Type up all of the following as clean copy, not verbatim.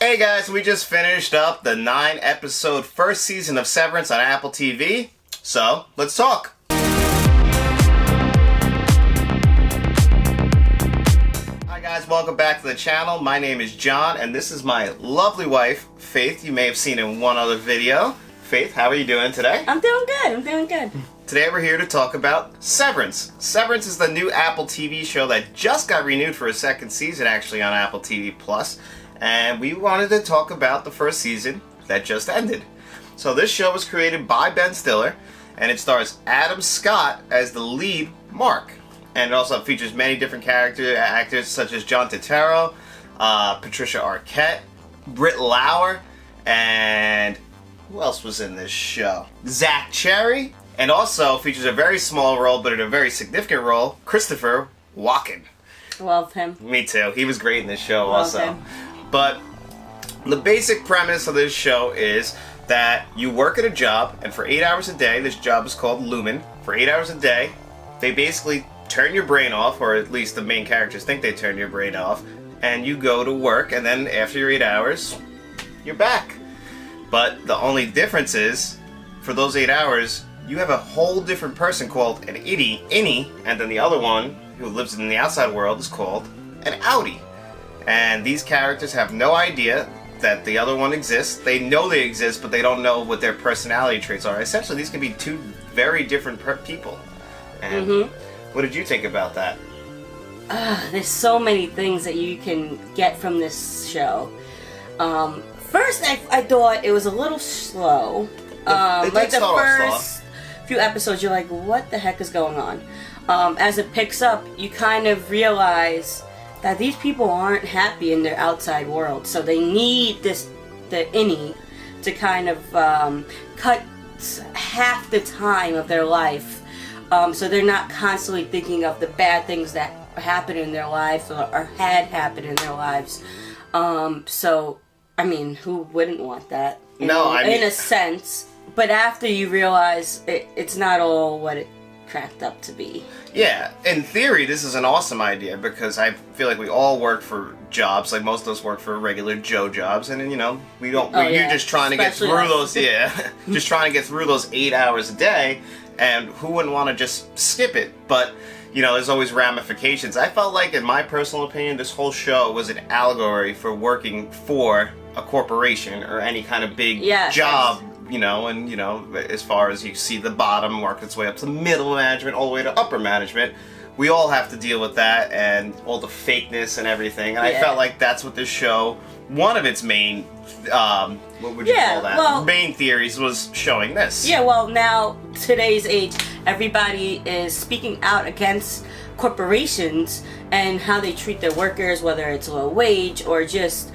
Hey guys, we just finished up the 9-episode first season of Severance on Apple TV, so let's talk. Hi guys, welcome back to the channel. My name is John, and this is my lovely wife, Faith. You may have seen in one other video. Faith, how are you doing today? I'm doing good. Today we're here to talk about Severance. Severance is the new Apple TV show that just got renewed for a second season actually on Apple TV+. And we wanted to talk about the first season that just ended. So this show was created by Ben Stiller, and it stars Adam Scott as the lead, Mark. And it also features many different actors such as John Turturro, Patricia Arquette, Britt Lauer, and who else was in this show? Zach Cherry, and also features a very small role, but in a very significant role, Christopher Walken. Love him. Me too. He was great in this show Love also. him. But the basic premise of this show is that you work at a job, and for 8 hours a day, this job is called Lumen. For 8 hours a day, they basically turn your brain off, or at least the main characters think they turn your brain off, and you go to work, and then after your 8 hours, you're back. But the only difference is, for those 8 hours, you have a whole different person called an innie, and then the other one, who lives in the outside world, is called an outie. And these characters have no idea that the other one exists. They know they exist, but they don't know what their personality traits are. Essentially, these can be two very different people. And what did you think about that? There's so many things that you can get from this show. First, I thought it was a little slow. Like the first few episodes, you're like, what the heck is going on? As it picks up, you kind of realize that these people aren't happy in their outside world, so they need the innie to kind of cut half the time of their life, so they're not constantly thinking of the bad things that happen in their life or had happened in their lives. So, I mean, who wouldn't want that? In a sense, but after you realize it's not all what it cracked up to be. Yeah, in theory, this is an awesome idea because I feel like we all work for jobs, like most of us work for regular Joe jobs, and you're just trying to get through those, just trying to get through those 8 hours a day, and who wouldn't want to just skip it? But, there's always ramifications. I felt like, in my personal opinion, this whole show was an allegory for working for a corporation or any kind of big job. As far as you see the bottom work its way up to middle management, all the way to upper management, we all have to deal with that and all the fakeness and everything. And I felt like that's what this show, one of its main, what would you call that? Well, main theories was showing this. Yeah, well, now, today's age, everybody is speaking out against corporations and how they treat their workers, whether it's low wage or just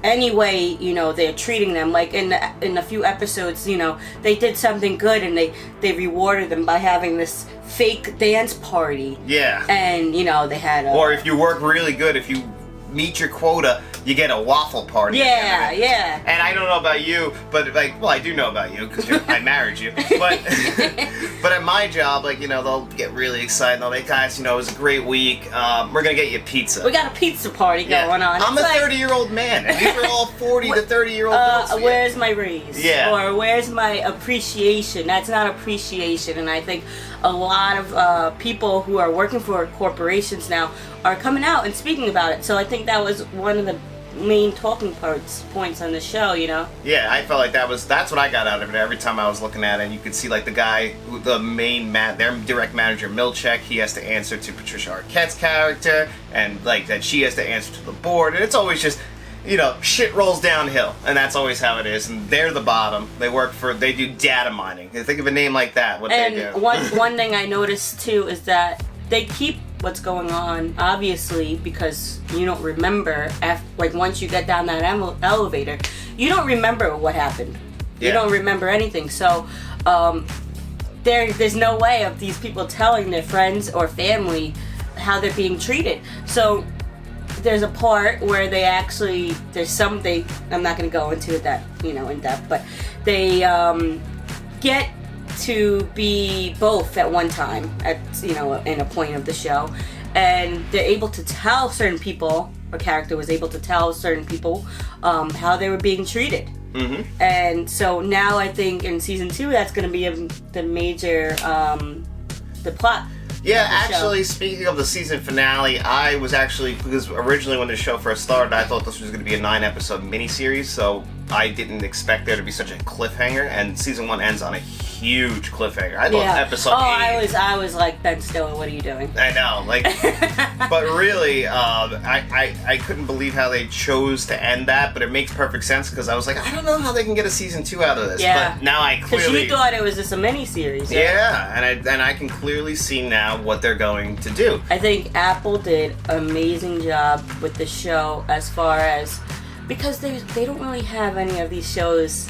any way, they're treating them. Like in a few episodes, they did something good and they rewarded them by having this fake dance party. Yeah. And, they had or if you work really good, if you meet your quota, you get a waffle party. Yeah, yeah. And I don't know about you, but I do know about you because I married you. But but at my job, they'll get really excited. They'll be, guys, it was a great week. We're gonna get you pizza. We got a pizza party going on. I'm a 30-year-old man, and these are all 40 to 30-year-old girls. Where's my raise? Yeah. Or where's my appreciation? That's not appreciation, and I think a lot of people who are working for corporations now are coming out and speaking about it. So I think that was one of the main talking points on the show, Yeah, I felt like that's what I got out of it. Every time I was looking at it, you could see the guy, the main their direct manager Milchek, he has to answer to Patricia Arquette's character, and that she has to answer to the board, and it's always just shit rolls downhill, and that's always how it is. And they're the bottom. They do data mining. Think of a name like that. What they do. One thing I noticed too is that they keep what's going on, obviously, because you don't remember once you get down that elevator, you don't remember what happened. You don't remember anything. So there's no way of these people telling their friends or family how they're being treated. So there's a part where they actually I'm not going to go into that in depth, but they get to be both at one time at in a point of the show, and they're able to tell certain people a character was able to tell certain people how they were being treated. Mm-hmm. And so now I think in season 2 that's going to be the major the plot. Yeah, actually, speaking of the season finale, I was actually, because originally when the show first started, I thought this was going to be a 9-episode miniseries, so I didn't expect there to be such a cliffhanger, and season 1 ends on a huge cliffhanger. I thought episode 8... I was like, Ben Stiller, what are you doing? I know, like, but really, I couldn't believe how they chose to end that, but it makes perfect sense, because I was like, I don't know how they can get a season 2 out of this, but now I clearly... Because you thought it was just a miniseries. Right? Yeah, and I can clearly see now what they're going to do. I think Apple did an amazing job with the show as far as... Because they don't really have any of these shows.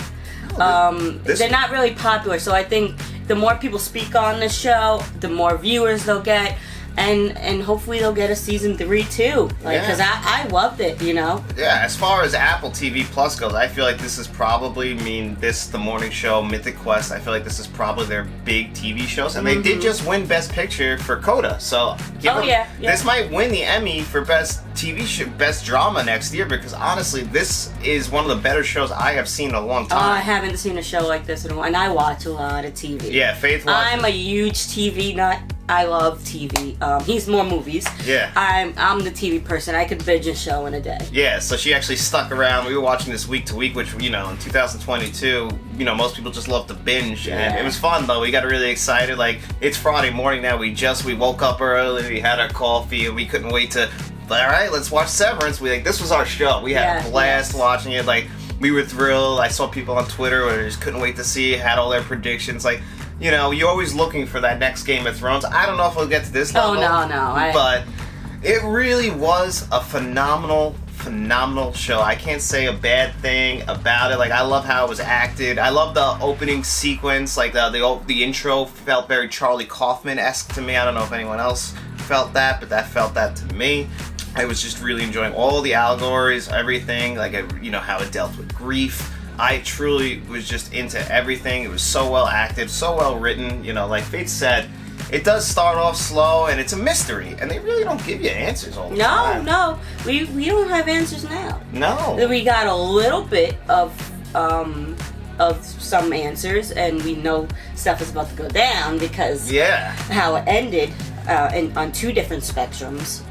They're not really popular, so I think the more people speak on the show, the more viewers they'll get, and hopefully they'll get a season 3 too. Because I loved it, you know. Yeah, as far as Apple TV Plus goes, I feel like this is probably, the morning show, Mythic Quest, I feel like this is probably their big TV shows, and they did just win Best Picture for Coda, so this might win the Emmy for Best TV show, Best Drama next year, because honestly, this is one of the better shows I have seen in a long time. Oh, I haven't seen a show like this in a while, and I watch a lot of TV. Yeah, Faith watches. I'm a huge TV nut. I love TV. He's more movies. Yeah. I'm the TV person. I could binge a show in a day. Yeah, so she actually stuck around. We were watching this week to week, which, in 2022, most people just love to binge. Yeah. And it was fun, though. We got really excited. Like, it's Friday morning now. We woke up early. We had our coffee, and we couldn't wait to, all right, let's watch Severance. This was our show. We had a blast watching it. Like, we were thrilled. I saw people on Twitter where they just couldn't wait to see it, had all their predictions. Like, you're always looking for that next Game of Thrones. I don't know if we'll get to this level. Oh, no. But it really was a phenomenal show. I can't say a bad thing about it. Like, I love how it was acted. I love the opening sequence. Like, the intro felt very Charlie Kaufman-esque to me. I don't know if anyone else felt that, but that felt that to me. I was just really enjoying all the allegories, everything. Like, how it dealt with grief. I truly was just into everything. It was so well acted, so well written. Like Faith said, it does start off slow and it's a mystery, and they really don't give you answers all the time. No, we don't have answers now. No, we got a little bit of some answers, and we know stuff is about to go down because how it ended on 2 different spectrums.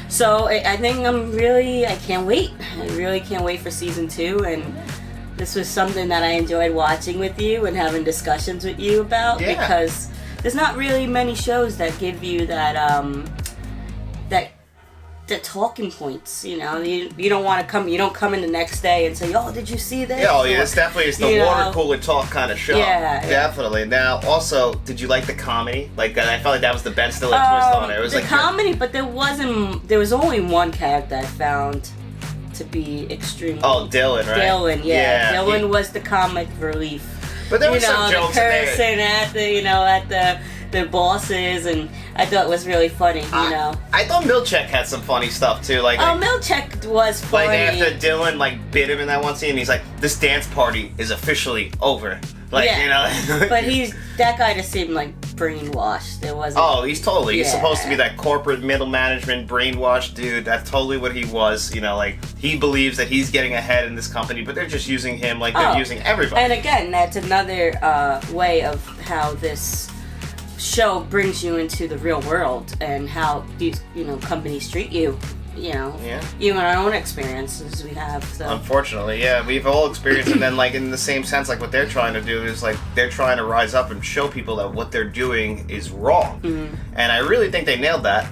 So I think I can't wait. I really can't wait for season 2, and this was something that I enjoyed watching with you and having discussions with you about, because there's not really many shows that give you that the talking points. You don't want to come. You don't come in the next day and say, "Oh, did you see this?" Yeah, it's definitely the water cooler talk kind of show. Yeah, definitely. Now, also, did you like the comedy? Like, I felt like that was the Ben Stiller twist on it. It was the comedy, but there was only one character I found to be extremely... Oh, Dylan, right? Dylan, Dylan was the comic relief. But there were some jokes the person at the bosses, and I thought it was really funny, I thought Milchek had some funny stuff, too. Milchek was funny. Like, after Dylan, bit him in that one scene, he's like, this dance party is officially over. But that guy just seemed brainwashed. There wasn't. Oh, he's totally. He's supposed to be that corporate middle management brainwashed dude. That's totally what he was. He believes that he's getting ahead in this company, but they're just using him like they're using everybody. And again, that's another way of how this show brings you into the real world and how these companies treat you. Even our own experiences we have. So. Unfortunately, we've all experienced, and then in the same sense, what they're trying to do is they're trying to rise up and show people that what they're doing is wrong. Mm-hmm. And I really think they nailed that.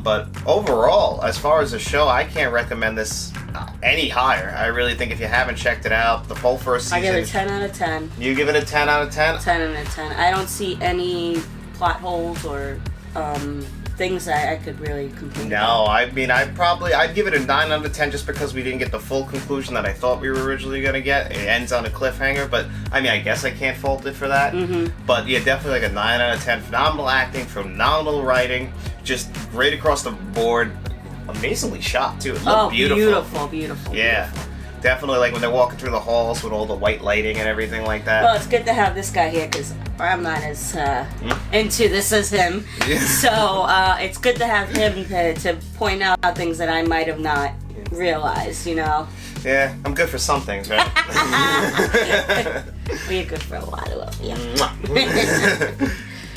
But overall, as far as the show, I can't recommend this any higher. I really think if you haven't checked it out, the whole first season. I give it a 10 out of 10. You give it a 10 out of 10? 10 out of 10. I don't see any plot holes or things that I could really complain about. I mean, I'd give it a 9 out of 10 just because we didn't get the full conclusion that I thought we were originally going to get. It ends on a cliffhanger, but I guess I can't fault it for that. Mm-hmm. But definitely a 9 out of 10. Phenomenal acting, phenomenal writing, just great across the board. Amazingly shot, too. It looked beautiful. Beautiful. Yeah. Definitely, like when they're walking through the halls with all the white lighting and everything like that. Well, it's good to have this guy here because I'm not as into this as him. Yeah. So it's good to have him to point out things that I might have not realized, you know. Yeah, I'm good for some things, right? Well, you're good for a lot of them.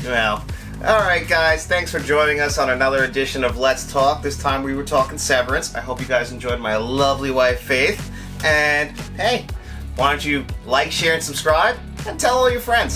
Well, alright guys, thanks for joining us on another edition of Let's Talk. This time we were talking Severance. I hope you guys enjoyed my lovely wife, Faith. And hey, why don't you like, share, and subscribe? And tell all your friends.